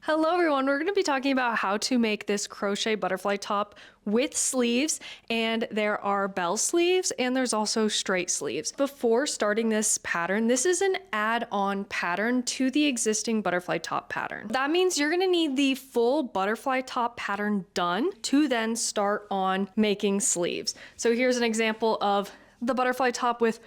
Hello everyone, we're going to be talking about how to make this crochet butterfly top with sleeves, and there are bell sleeves and there's also straight sleeves. Before starting this pattern, this is an add-on pattern to the existing butterfly top pattern. That means you're going to need the full butterfly top pattern done to then start on making sleeves. So here's an example of the butterfly top with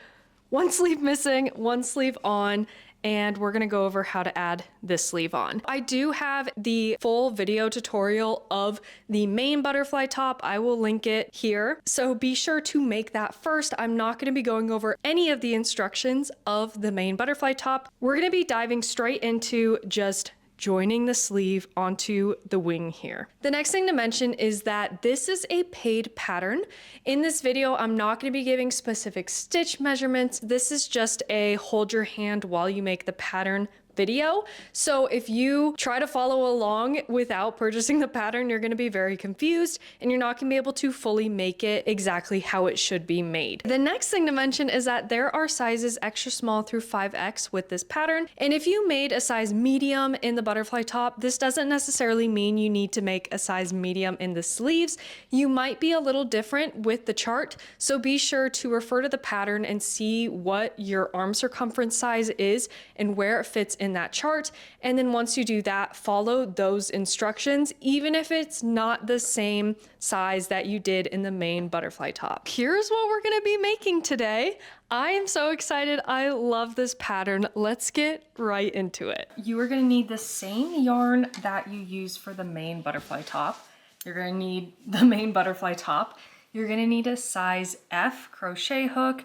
one sleeve missing, one sleeve on, and we're gonna go over how to add this sleeve on. I do have the full video tutorial of the main butterfly top. I will link it here. So be sure to make that first. I'm not gonna be going over any of the instructions of the main butterfly top. We're gonna be diving straight into just joining the sleeve onto the wing here. The next thing to mention is that this is a paid pattern. In this video, I'm not going to be giving specific stitch measurements. This is just a hold your hand while you make the pattern video. So if you try to follow along without purchasing the pattern, you're going to be very confused and you're not going to be able to fully make it exactly how it should be made. The next thing to mention is that there are sizes extra small through 5X with this pattern. And if you made a size medium in the butterfly top, this doesn't necessarily mean you need to make a size medium in the sleeves. You might be a little different with the chart. So be sure to refer to the pattern and see what your arm circumference size is and where it fits in that chart. And then once you do that, follow those instructions, even if it's not the same size that you did in the main butterfly top. Here's what we're gonna be making today. I am so excited. I love this pattern. Let's get right into it. You are gonna need the same yarn that you use for the main butterfly top. You're gonna need the main butterfly top. You're gonna need a size F crochet hook,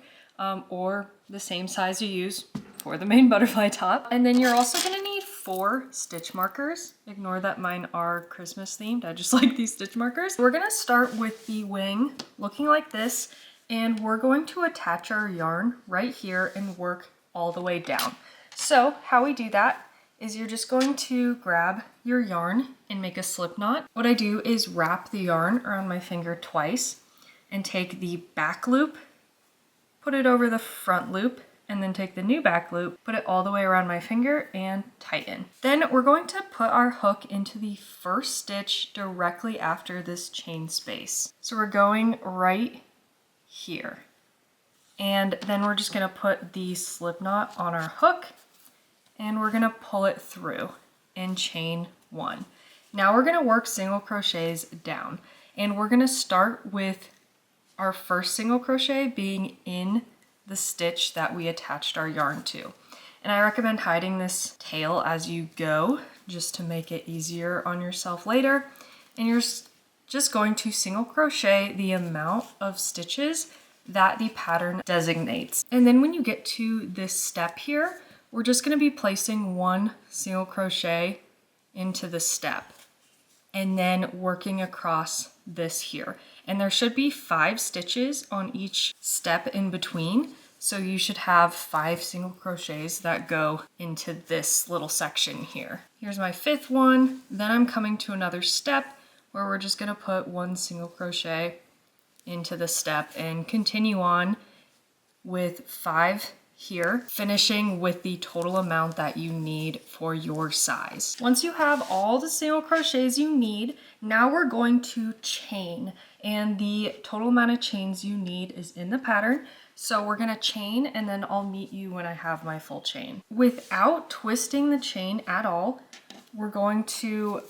or the same size you use for the main butterfly top. And then you're also gonna need 4 stitch markers. Ignore that mine are Christmas themed. I just like these stitch markers. We're gonna start with the wing looking like this, and we're going to attach our yarn right here and work all the way down. So how we do that is you're just going to grab your yarn and make a slip knot. What I do is wrap the yarn around my finger twice and take the back loop, put it over the front loop, and then take the new back loop, put it all the way around my finger and tighten. Then we're going to put our hook into the first stitch directly after this chain space. So we're going right here. And then we're just gonna put the slip knot on our hook and we're gonna pull it through and chain 1. Now we're gonna work single crochets down, and we're gonna start with our first single crochet being in the stitch that we attached our yarn to. And I recommend hiding this tail as you go, just to make it easier on yourself later. And you're just going to single crochet the amount of stitches that the pattern designates. And then when you get to this step here, we're just going to be placing 1 single crochet into the step and then working across this here. And there should be 5 stitches on each step in between. So you should have 5 single crochets that go into this little section here. Here's my 5th one. Then I'm coming to another step where we're just gonna put 1 single crochet into the step and continue on with 5 here, finishing with the total amount that you need for your size. Once you have all the single crochets you need, now we're going to chain, and the total amount of chains you need is in the pattern. So we're gonna chain, and then I'll meet you when I have my full chain. Without twisting the chain at all, we're going to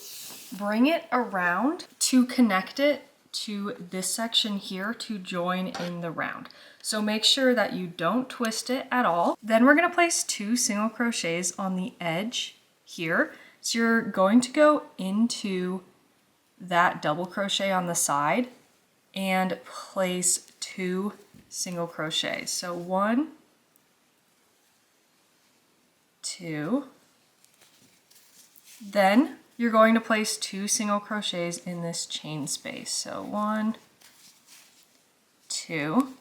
bring it around to connect it to this section here to join in the round. So make sure that you don't twist it at all. Then we're gonna place 2 single crochets on the edge here. So you're going to go into that double crochet on the side and place 2 single crochets. So 1, 2, then you're going to place 2 single crochets in this chain space. So 1, 2,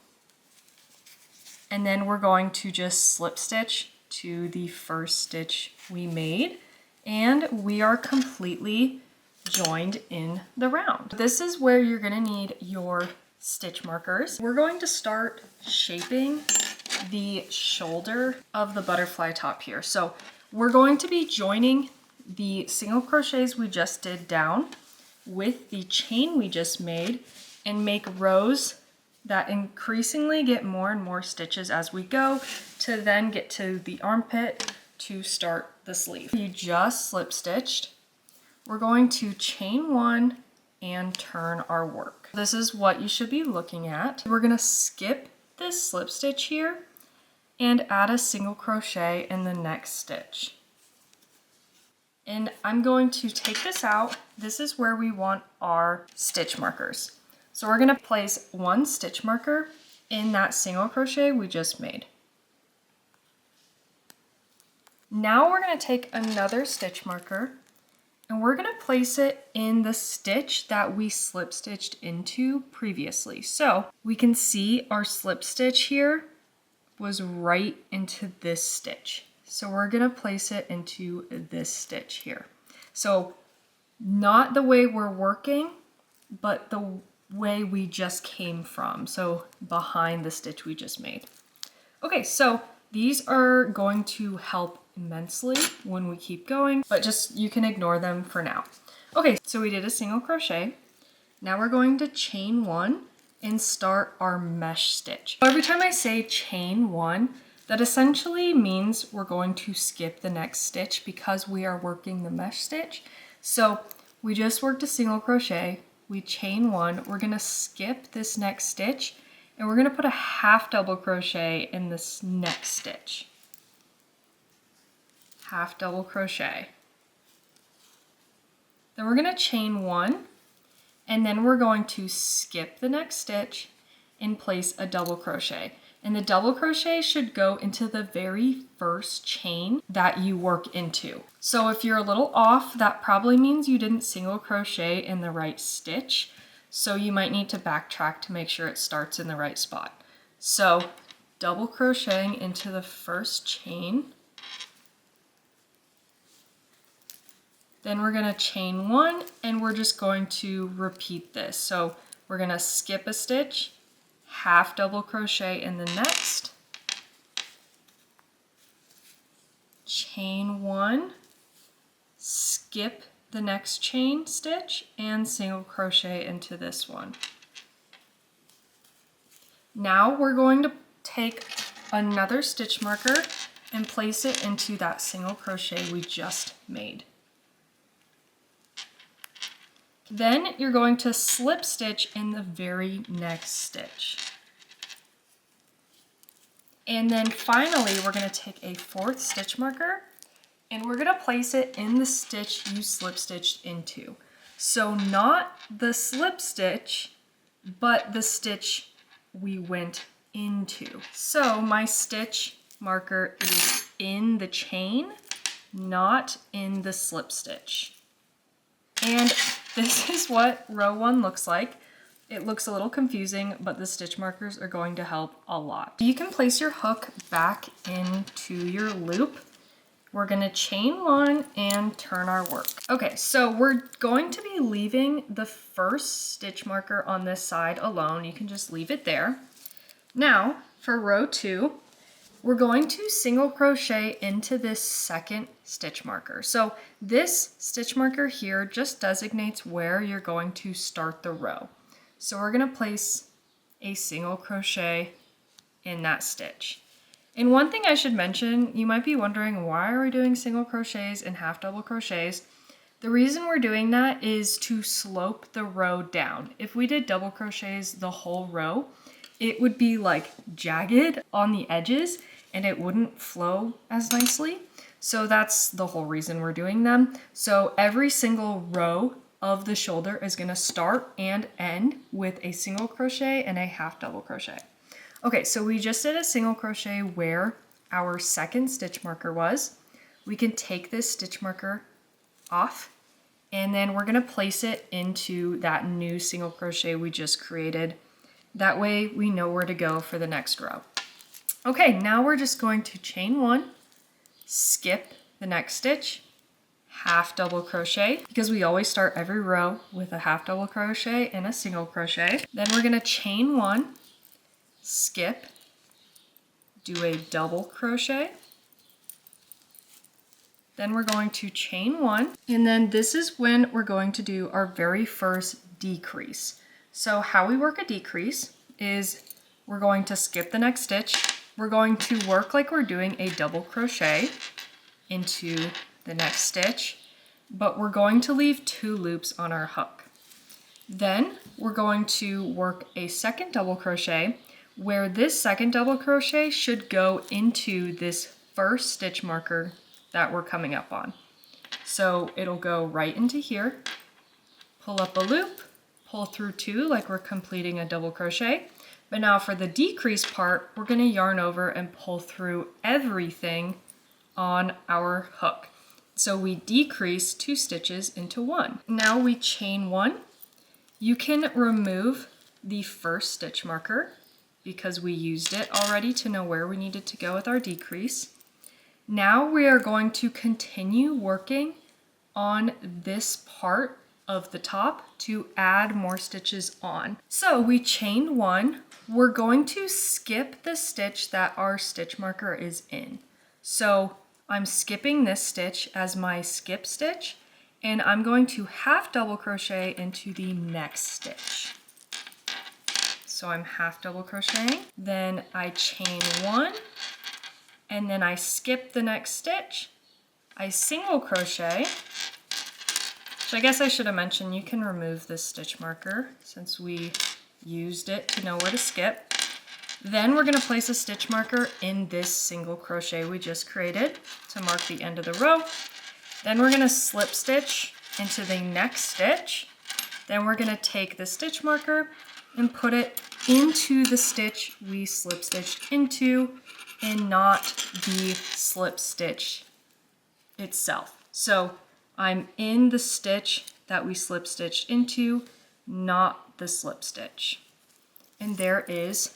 and then we're going to just slip stitch to the first stitch we made, and we are completely joined in the round. This is where you're gonna need your stitch markers. We're going to start shaping the shoulder of the butterfly top here. So we're going to be joining the single crochets we just did down with the chain we just made and make rows that increasingly get more and more stitches as we go to then get to the armpit to start the sleeve. You just slip stitched. We're going to chain one and turn our work. This is what you should be looking at. We're gonna skip this slip stitch here and add a single crochet in the next stitch. And I'm going to take this out. This is where we want our stitch markers. So we're gonna place one stitch marker in that single crochet we just made. Now we're gonna take another stitch marker and we're gonna place it in the stitch that we slip stitched into previously. So we can see our slip stitch here was right into this stitch. So we're gonna place it into this stitch here. So not the way we're working, but the way we just came from. So behind the stitch we just made. Okay, so these are going to help immensely when we keep going, but just you can ignore them for now. Okay, so we did a single crochet. Now we're going to chain one and start our mesh stitch. Every time I say chain one, that essentially means we're going to skip the next stitch because we are working the mesh stitch. So we just worked a single crochet, we chain one, we're gonna skip this next stitch and we're gonna put a half double crochet in this next stitch. Half double crochet. Then we're gonna chain one and then we're going to skip the next stitch and place a double crochet. And the double crochet should go into the very first chain that you work into. So if you're a little off, that probably means you didn't single crochet in the right stitch. So you might need to backtrack to make sure it starts in the right spot. So double crocheting into the first chain. Then we're gonna chain one and we're just going to repeat this. So we're gonna skip a stitch, half double crochet in the next, chain one, skip the next chain stitch and single crochet into this one. Now we're going to take another stitch marker and place it into that single crochet we just made. Then you're going to slip stitch in the very next stitch. And then finally, we're going to take a fourth stitch marker and we're going to place it in the stitch you slip stitched into. So not the slip stitch, but the stitch we went into. So my stitch marker is in the chain, not in the slip stitch. And this is what row one looks like. It looks a little confusing, but the stitch markers are going to help a lot. You can place your hook back into your loop. We're gonna chain one and turn our work. Okay, so we're going to be leaving the first stitch marker on this side alone. You can just leave it there. Now, for row two, we're going to single crochet into this second stitch marker. So this stitch marker here just designates where you're going to start the row. So we're gonna place a single crochet in that stitch. And one thing I should mention, you might be wondering, why are we doing single crochets and half double crochets? The reason we're doing that is to slope the row down. If we did double crochets the whole row, it would be like jagged on the edges and it wouldn't flow as nicely. So that's the whole reason we're doing them. So every single row of the shoulder is gonna start and end with a single crochet and a half double crochet. Okay, so we just did a single crochet where our second stitch marker was. We can take this stitch marker off and then we're gonna place it into that new single crochet we just created. That way we know where to go for the next row. Okay, now we're just going to chain one, skip the next stitch, half double crochet, because we always start every row with a half double crochet and a single crochet. Then we're gonna chain one, skip, do a double crochet, Then we're going to chain 1, and then this is when we're going to do our very first decrease. So how we work a decrease is we're going to skip the next stitch. We're going to work like we're doing a double crochet into the next stitch, but we're going to leave 2 loops on our hook. Then we're going to work a second double crochet where this second double crochet should go into this first stitch marker that we're coming up on. So it'll go right into here, pull up a loop, pull through 2 like we're completing a double crochet. But now for the decrease part, we're going to yarn over and pull through everything on our hook. So we decrease 2 stitches into 1. Now we chain 1. You can remove the first stitch marker because we used it already to know where we needed to go with our decrease. Now we are going to continue working on this part of the top to add more stitches on. So we chain 1. We're going to skip the stitch that our stitch marker is in. So I'm skipping this stitch as my skip stitch, and I'm going to half double crochet into the next stitch. So I'm half double crocheting, then I chain 1, and then I skip the next stitch, I single crochet, which I guess I should have mentioned you can remove this stitch marker since we used it to know where to skip. Then we're going to place a stitch marker in this single crochet we just created to mark the end of the row. Then we're going to slip stitch into the next stitch. Then we're going to take the stitch marker and put it into the stitch we slip stitched into and not the slip stitch itself. So I'm in the stitch that we slip stitched into, not the slip stitch. And there is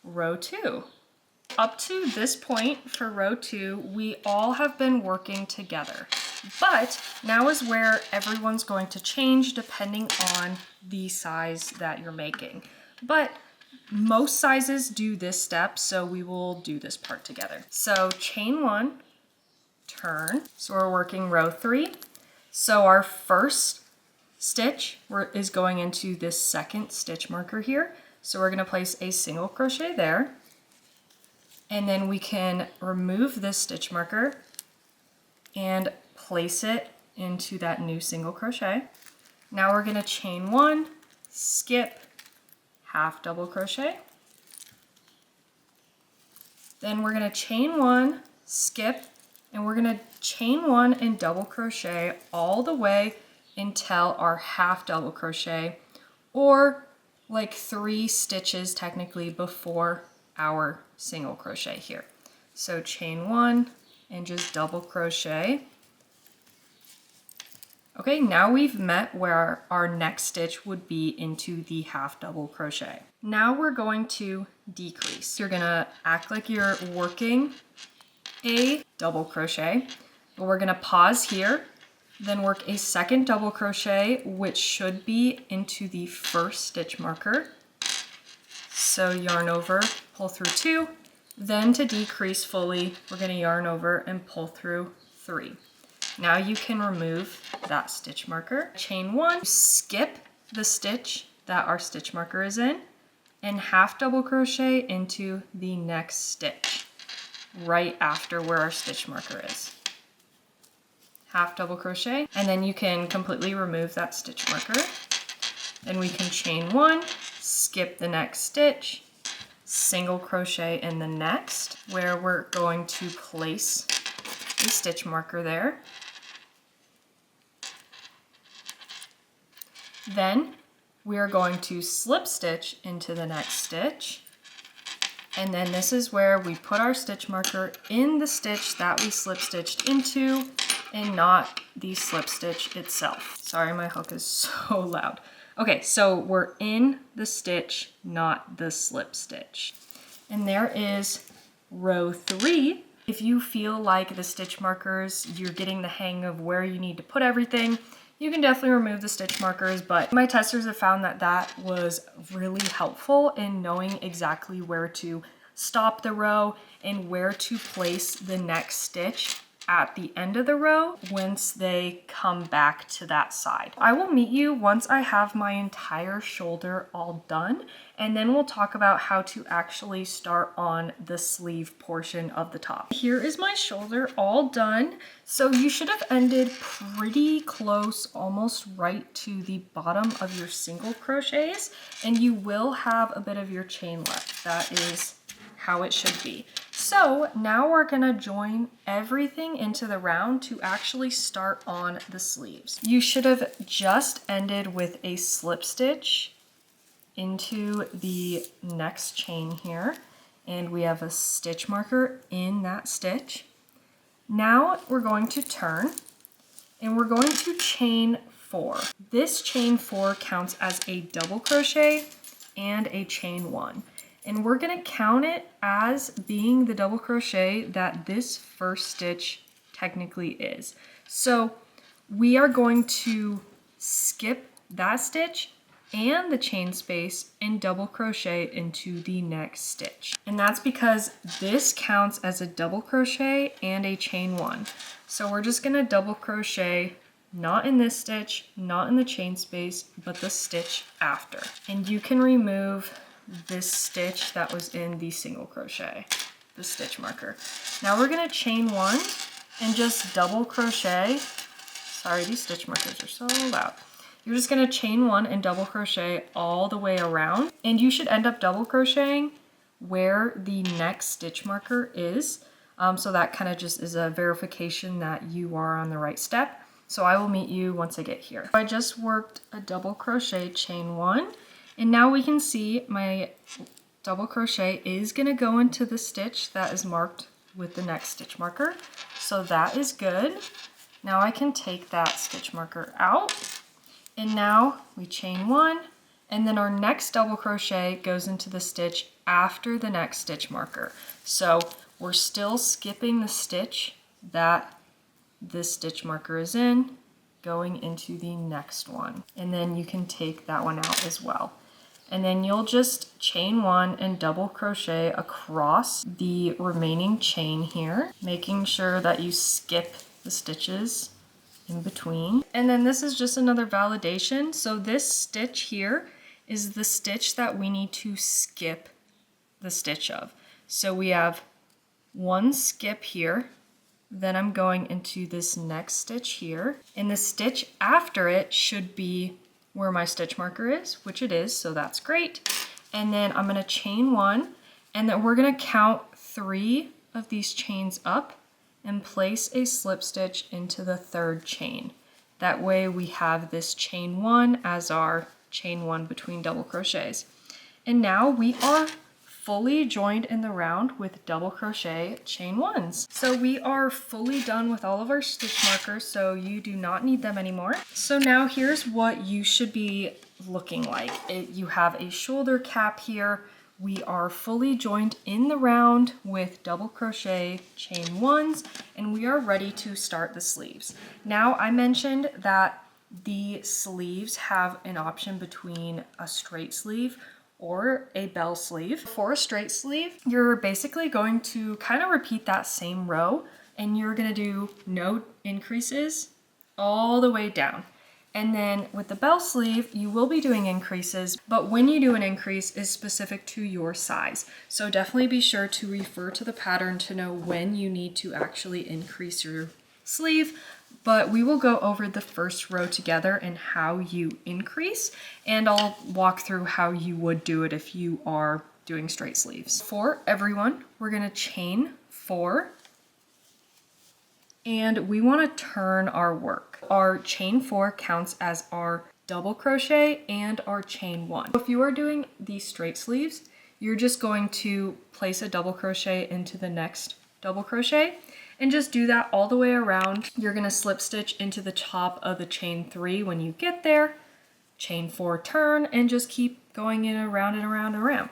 row 2. Up to this point for row 2, we all have been working together. But now is where everyone's going to change depending on the size that you're making. But most sizes do this step, so we will do this part together. So chain 1, turn. So we're working row 3. So our first stitch is going into this second stitch marker here. So we're going to place a single crochet there. And then we can remove this stitch marker and place it into that new single crochet. Now we're going to chain 1, skip, half double crochet. Then we're going to chain 1, skip, and we're going to chain 1 and double crochet all the way until our half double crochet, or like 3 stitches technically before our single crochet here. So chain 1 and just double crochet. Okay, now we've met where our next stitch would be into the half double crochet. Now we're going to decrease. You're gonna act like you're working a double crochet, but we're gonna pause here, then work a second double crochet, which should be into the first stitch marker. So yarn over, pull through 2, then to decrease fully, we're gonna yarn over and pull through 3. Now you can remove that stitch marker. Chain 1, skip the stitch that our stitch marker is in, and half double crochet into the next stitch, right after where our stitch marker is. Half double crochet, and then you can completely remove that stitch marker. Then we can chain 1, skip the next stitch, single crochet in the next, where we're going to place a stitch marker there. Then we are going to slip stitch into the next stitch, and then this is where we put our stitch marker in the stitch that we slip stitched into and not the slip stitch itself. Sorry, my hook is so loud. Okay, so we're in the stitch, not the slip stitch. And there is row 3. If you feel like the stitch markers, you're getting the hang of where you need to put everything, you can definitely remove the stitch markers, but my testers have found that that was really helpful in knowing exactly where to stop the row and where to place the next stitch at the end of the row once they come back to that side. I will meet you once I have my entire shoulder all done, and then we'll talk about how to actually start on the sleeve portion of the top. Here is my shoulder all done. So you should have ended pretty close, almost right to the bottom of your single crochets, and you will have a bit of your chain left. That is how it should be. So now we're gonna join everything into the round to actually start on the sleeves. You should have just ended with a slip stitch into the next chain here, and we have a stitch marker in that stitch. Now we're going to turn and we're going to chain 4. This chain 4 counts as a double crochet and a chain 1. And we're gonna count it as being the double crochet that this first stitch technically is. So we are going to skip that stitch and the chain space and double crochet into the next stitch. And that's because this counts as a double crochet and a chain 1. So we're just gonna double crochet, not in this stitch, not in the chain space, but the stitch after. And you can remove this stitch that was in the single crochet, the stitch marker. Now we're gonna chain 1 and just double crochet. Sorry, these stitch markers are so loud. You're just gonna chain 1 and double crochet all the way around, and you should end up double crocheting where the next stitch marker is. So that kind of just is a verification that you are on the right step. So I will meet you once I get here. I just worked a double crochet, chain 1, and now we can see my double crochet is gonna go into the stitch that is marked with the next stitch marker. So that is good. Now I can take that stitch marker out, and now we chain 1, and then our next double crochet goes into the stitch after the next stitch marker. So we're still skipping the stitch that this stitch marker is in, going into the next one. And then you can take that one out as well. And then you'll just chain 1 and double crochet across the remaining chain here, making sure that you skip the stitches in between. And then this is just another validation. So this stitch here is the stitch that we need to skip the stitch of. So we have one skip here, then I'm going into this next stitch here, and the stitch after it should be where my stitch marker is, which it is, so that's great. And then I'm gonna chain 1, and then we're gonna count 3 of these chains up and place a slip stitch into the 3rd chain. That way we have this chain 1 as our chain 1 between double crochets. And now we are fully joined in the round with double crochet chain 1s. So we are fully done with all of our stitch markers, so you do not need them anymore. So now here's what you should be looking like. You have a shoulder cap here. We are fully joined in the round with double crochet chain 1s, and we are ready to start the sleeves. Now I mentioned that the sleeves have an option between a straight sleeve or a bell sleeve. For a straight sleeve, you're basically going to kind of repeat that same row, and you're gonna do no increases all the way down. And then with the bell sleeve, you will be doing increases, but when you do an increase is specific to your size. So definitely be sure to refer to the pattern to know when you need to actually increase your sleeve. But we will go over the first row together and how you increase, and I'll walk through how you would do it if you are doing straight sleeves. For everyone, we're gonna chain 4, and we wanna turn our work. Our chain 4 counts as our double crochet and our chain 1. If you are doing these straight sleeves, you're just going to place a double crochet into the next double crochet, and just do that all the way around. You're gonna slip stitch into the top of the chain 3 when you get there, chain 4 turn, and just keep going in around and around and around.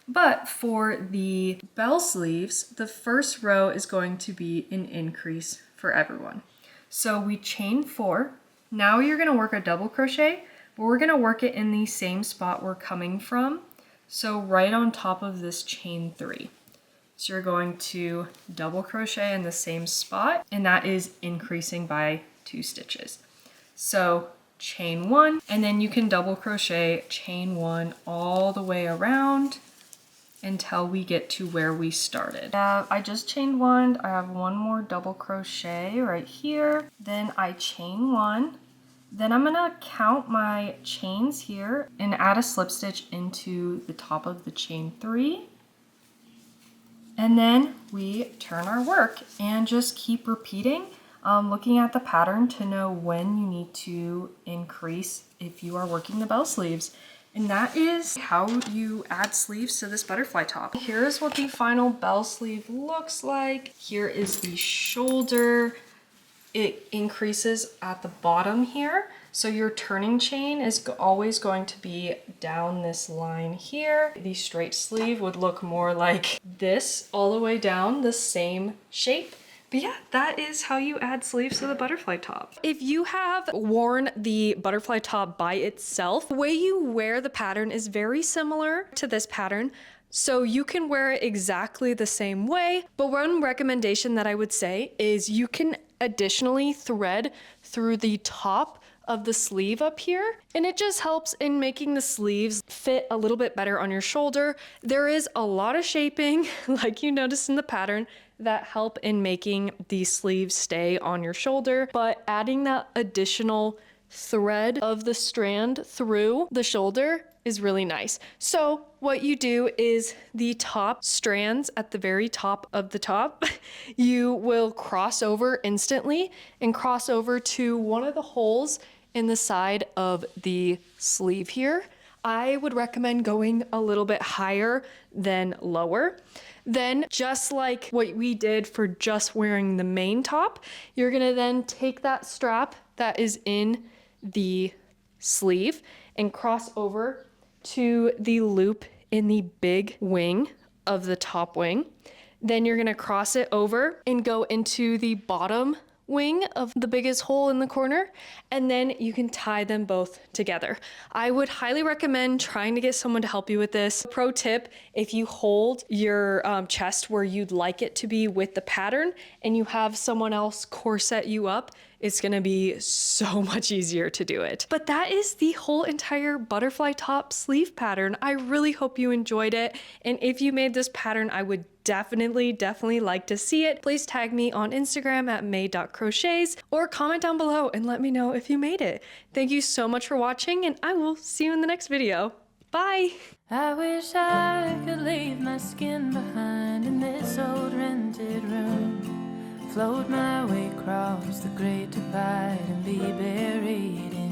But for the bell sleeves, the first row is going to be an increase for everyone. So we chain 4. Now you're gonna work a double crochet, but we're gonna work it in the same spot we're coming from. So right on top of this chain 3. So you're going to double crochet in the same spot, and that is increasing by 2 stitches. So chain 1, and then you can double crochet chain 1 all the way around until we get to where we started. I just chained 1, I have 1 more double crochet right here, then I chain 1, then I'm gonna count my chains here and add a slip stitch into the top of the chain 3, and then we turn our work and just keep repeating, looking at the pattern to know when you need to increase if you are working the bell sleeves. And that is how you add sleeves to this butterfly top. Here's what the final bell sleeve looks like. Here is the shoulder. It increases at the bottom here. So your turning chain is always going to be down this line here. The straight sleeve would look more like this, all the way down, the same shape. But yeah, that is how you add sleeves to the butterfly top. If you have worn the butterfly top by itself, the way you wear the pattern is very similar to this pattern. So you can wear it exactly the same way, but one recommendation that I would say is you can additionally thread through the top of the sleeve up here, and it just helps in making the sleeves fit a little bit better on your shoulder. There is a lot of shaping, like you noticed in the pattern, that help in making the sleeves stay on your shoulder, but adding that additional thread of the strand through the shoulder is really nice. So what you do is the top strands at the very top of the top, you will cross over instantly and cross over to one of the holes in the side of the sleeve here. I would recommend going a little bit higher than lower. Then, just like what we did for just wearing the main top, you're gonna then take that strap that is in the sleeve and cross over to the loop in the big wing of the top wing. Then you're gonna cross it over and go into the bottom wing of the biggest hole in the corner, and then you can tie them both together. I would highly recommend trying to get someone to help you with this. Pro tip, if you hold your chest where you'd like it to be with the pattern and you have someone else corset you up, it's gonna be so much easier to do it. But that is the whole entire butterfly top sleeve pattern. I really hope you enjoyed it, and if you made this pattern, I would definitely like to see it. Please tag me on Instagram at may.crochets or comment down below and let me know if you made it. Thank you so much for watching, and I will see you in the next video. Bye! I wish I could leave my skin behind in this old rented room, float my way across the great divide and be buried in